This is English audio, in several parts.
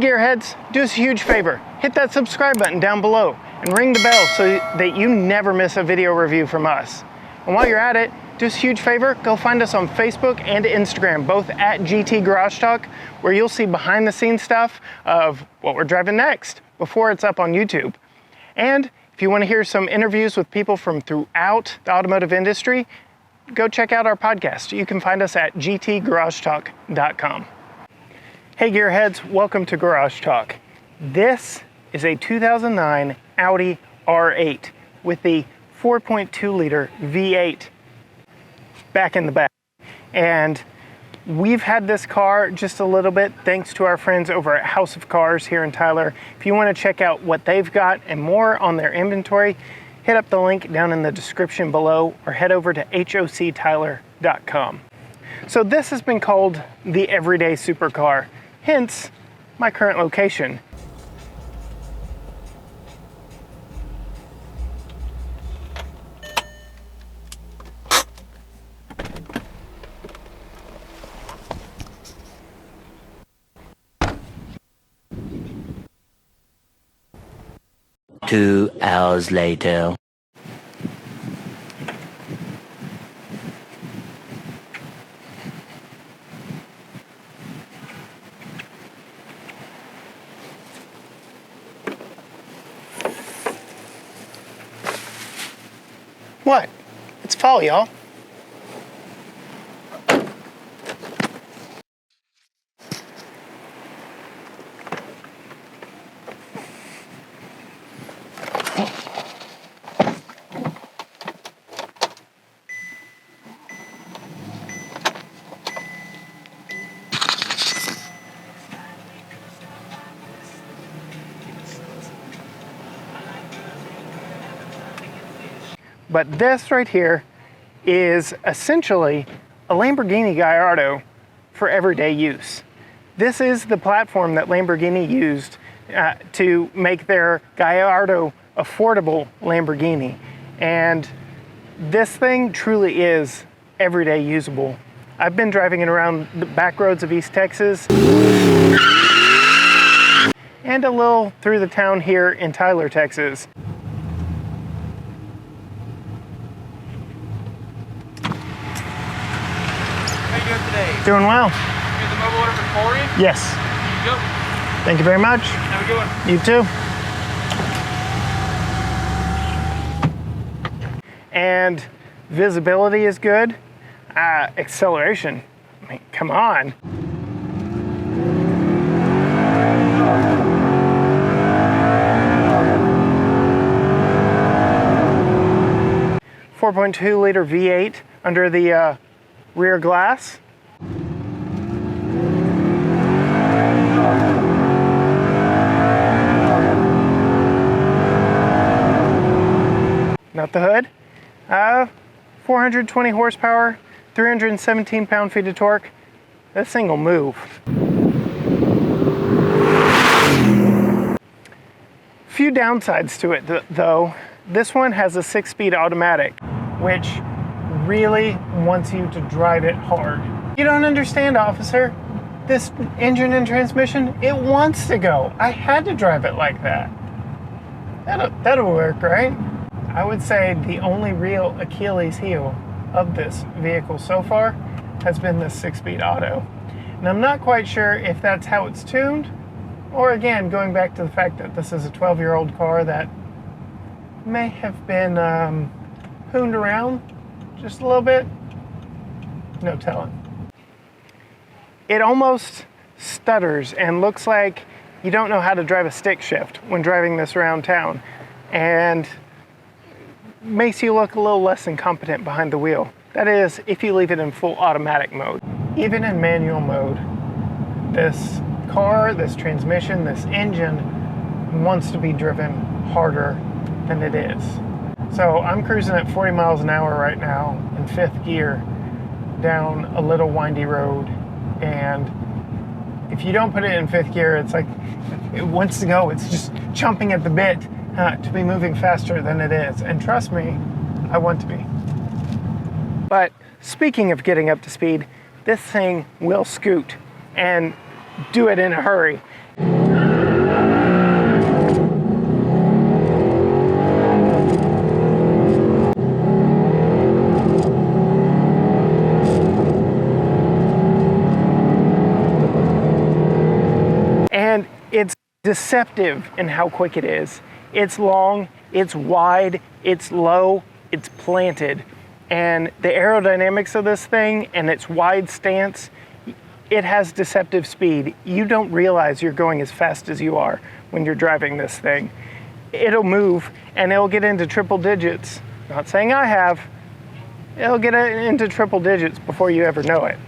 Gearheads, do us a huge favor. Hit that subscribe button down below and ring the bell so that you never miss a video review from us. And while you're at it, do us a huge favor, go find us on Facebook and Instagram, both at GT Garage Talk, where you'll see behind the scenes stuff of what we're driving next before it's up on YouTube. And if you want to hear some interviews with people from throughout the automotive industry, go check out our podcast. You can find us at gtgaragetalk.com. Hey Gearheads, welcome to Garage Talk. This is a 2009 Audi R8 with the 4.2 liter V8 back in the back. And we've had this car just a little bit thanks to our friends over at House of Cars here in Tyler. If you want to check out what they've got and more on their inventory, hit up the link down in the description below or head over to hoctyler.com. So this has been called the everyday supercar, hence my current location. Two hours later. What? It's fall, y'all. But this right here is essentially a Lamborghini Gallardo for everyday use. This is the platform that Lamborghini used to make their Gallardo affordable Lamborghini. And this thing truly is everyday usable. I've been driving it around the back roads of East Texas and a little through the town here in Tyler, Texas. Today. Doing well. Here's the mobile order for Corey. Yes. Here you go. Thank you very much. Have a good one. You too. And visibility is good. Acceleration, I mean, come on. .2 liter V8 under the rear glass. Not the hood. 420 horsepower, 317 pound-feet of torque. This thing will move. Few downsides to it though. This one has a 6-speed automatic, which really wants you to drive it hard. You don't understand, officer. This engine and transmission, it wants to go. I had to drive it like that. That'll work, right? I would say the only real Achilles heel of this vehicle so far has been the 6-speed auto. And I'm not quite sure if that's how it's tuned, or again, going back to the fact that this is a 12-year-old car that may have been hooned around just a little bit. No telling. It almost stutters and looks like you don't know how to drive a stick shift when driving this around town, and makes you look a little less incompetent behind the wheel. That is, if you leave it in full automatic mode. Even in manual mode, this car, this transmission, this engine wants to be driven harder than it is. So I'm cruising at 40 miles an hour right now in 5th gear down a little windy road, and if you don't put it in 5th gear, it's like it wants to go. It's just chomping at the bit to be moving faster than it is. And trust me, I want to be. But speaking of getting up to speed, this thing will scoot and do it in a hurry. deceptive in how quick it is. It's long, it's wide, it's low, it's planted. And the aerodynamics of this thing and its wide stance, it has deceptive speed. You don't realize you're going as fast as you are when you're driving this thing. It'll move and it'll get into triple digits. Not saying I have. It'll get into triple digits before you ever know it.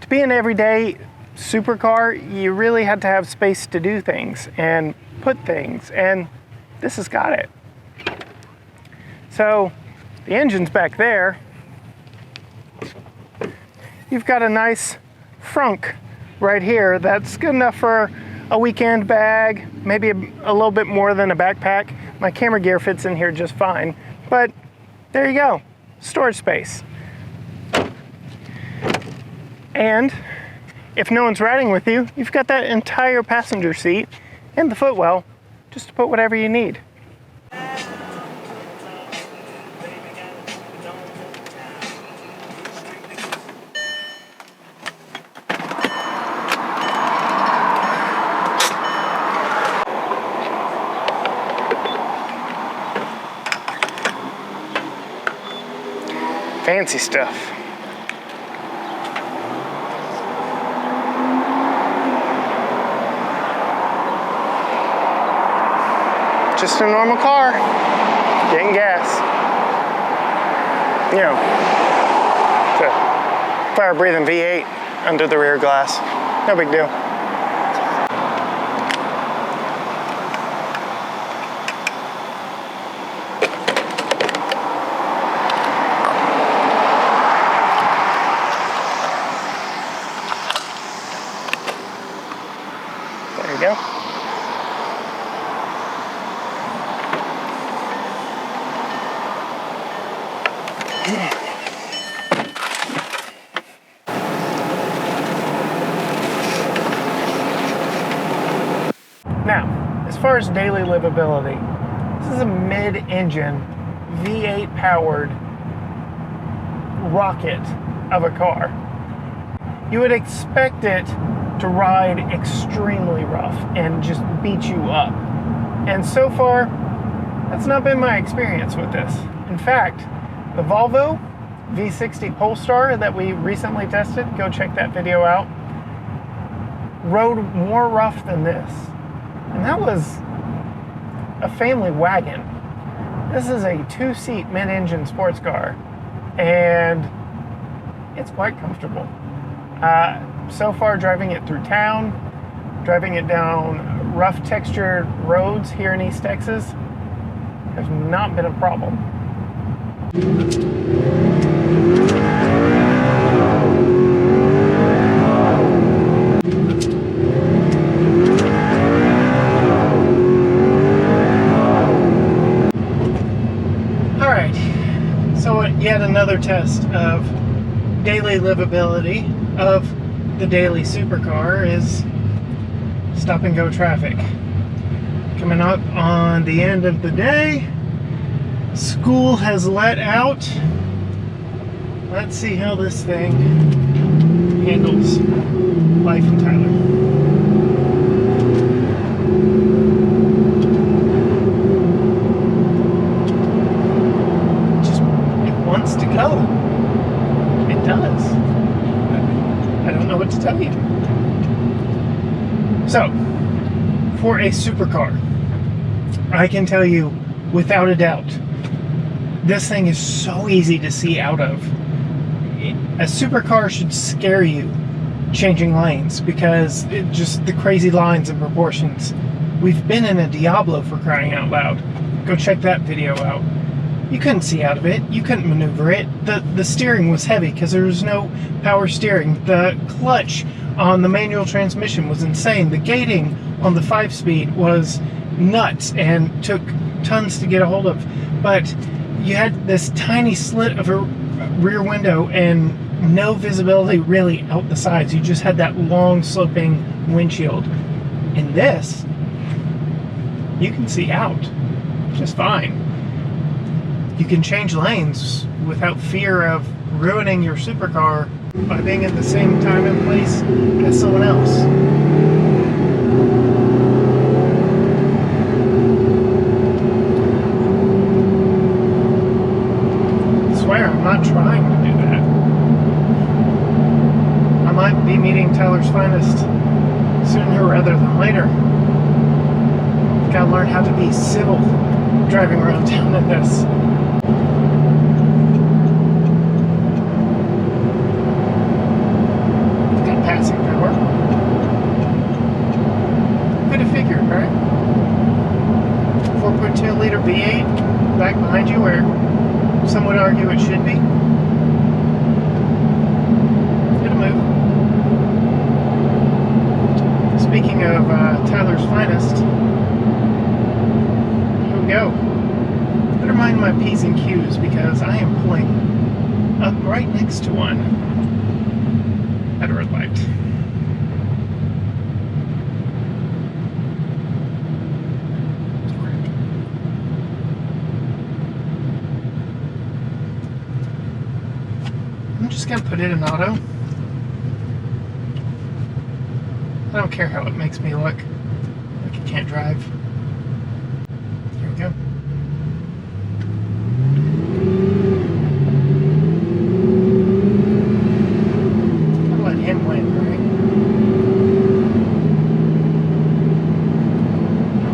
To be an everyday supercar, you really had to have space to do things and put things, and this has got it. So the engine's back there. You've got a nice frunk right here that's good enough for a weekend bag, maybe a little bit more than a backpack. My camera gear fits in here just fine, but there you go, storage space. And if no one's riding with you, you've got that entire passenger seat and the footwell just to put whatever you need. Fancy stuff. Just a normal car, getting gas. You know, it's a fire-breathing V8 under the rear glass. No big deal. There you go. Now, as far as daily livability, this is a mid-engine V8 powered rocket of a car. You would expect it to ride extremely rough and just beat you up. And so far, that's not been my experience with this. In fact, the Volvo V60 Polestar that we recently tested, go check that video out, rode more rough than this. And that was a family wagon. This is a 2-seat mid-engine sports car, and it's quite comfortable. So far, driving it through town, driving it down rough textured roads here in East Texas, has not been a problem. All right, so yet another test of daily livability of the daily supercar is stop and go traffic. Coming up on the end of the day, school has let out. Let's see how this thing handles life in Tyler. It wants to go. It does. I don't know what to tell you. So, for a supercar, I can tell you without a doubt, this thing is so easy to see out of. A supercar should scare you changing lanes because just the crazy lines and proportions. We've been in a Diablo, for crying out loud. Go check that video out. You couldn't see out of it. You couldn't maneuver it. The steering was heavy because there was no power steering. The clutch on the manual transmission was insane. The gating on the 5-speed was nuts and took tons to get a hold of. But you had this tiny slit of a rear window and no visibility really out the sides. You just had that long sloping windshield. In this, you can see out just fine. You can change lanes without fear of ruining your supercar by being in the same time and place as someone else. I swear, I'm not trying to do that. I might be meeting Tyler's finest sooner rather than later. Gotta learn how to be civil driving around town in this. Got passing power. Could have figured, right? 4.2 liter V8 back behind you where some would argue it should be. It'll move. Speaking of Tyler's finest, here we go. Better mind my P's and Q's because I am pulling up right next to one at a red light. I'm just gonna put it in auto. I don't care how it makes me look like I can't drive. Here we go. I'll let him win, right?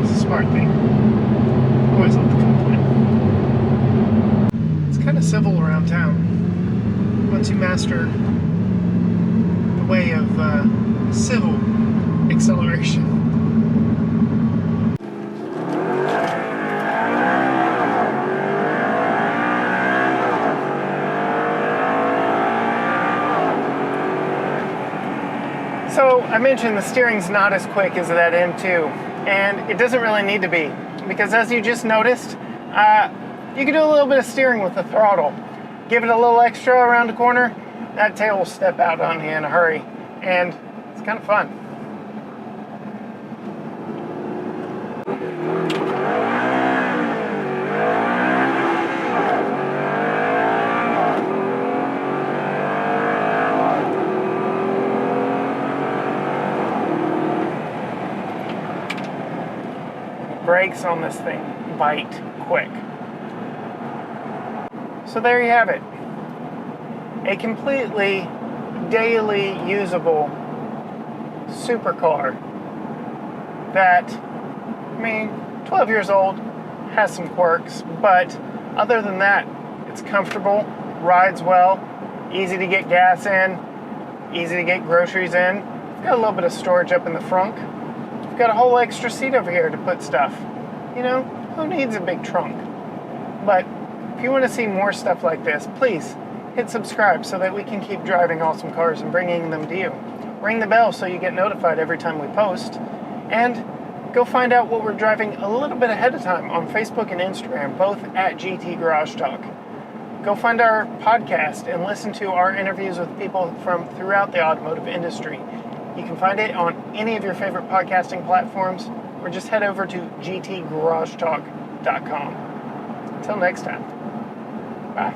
It's a smart thing. Always let the cop win. It's kind of civil around town. Once you master the way of civil acceleration. So I mentioned the steering's not as quick as that M2, and it doesn't really need to be, because as you just noticed, you can do a little bit of steering with the throttle. Give it a little extra around the corner, that tail will step out on you in a hurry, and it's kind of fun. Brakes on this thing bite quick. So there you have it. A completely daily usable supercar that, I mean, 12 years old, has some quirks, but other than that, it's comfortable, rides well, easy to get gas in, easy to get groceries in. It's got a little bit of storage up in the front. We've got a whole extra seat over here to put stuff. You know, who needs a big trunk? But if you want to see more stuff like this, please hit subscribe so that we can keep driving awesome cars and bringing them to you. Ring the bell so you get notified every time we post. And go find out what we're driving a little bit ahead of time on Facebook and Instagram, both at GT Garage Talk. Go find our podcast and listen to our interviews with people from throughout the automotive industry. You can find it on any of your favorite podcasting platforms, or just head over to gtgaragetalk.com. Until next time, bye.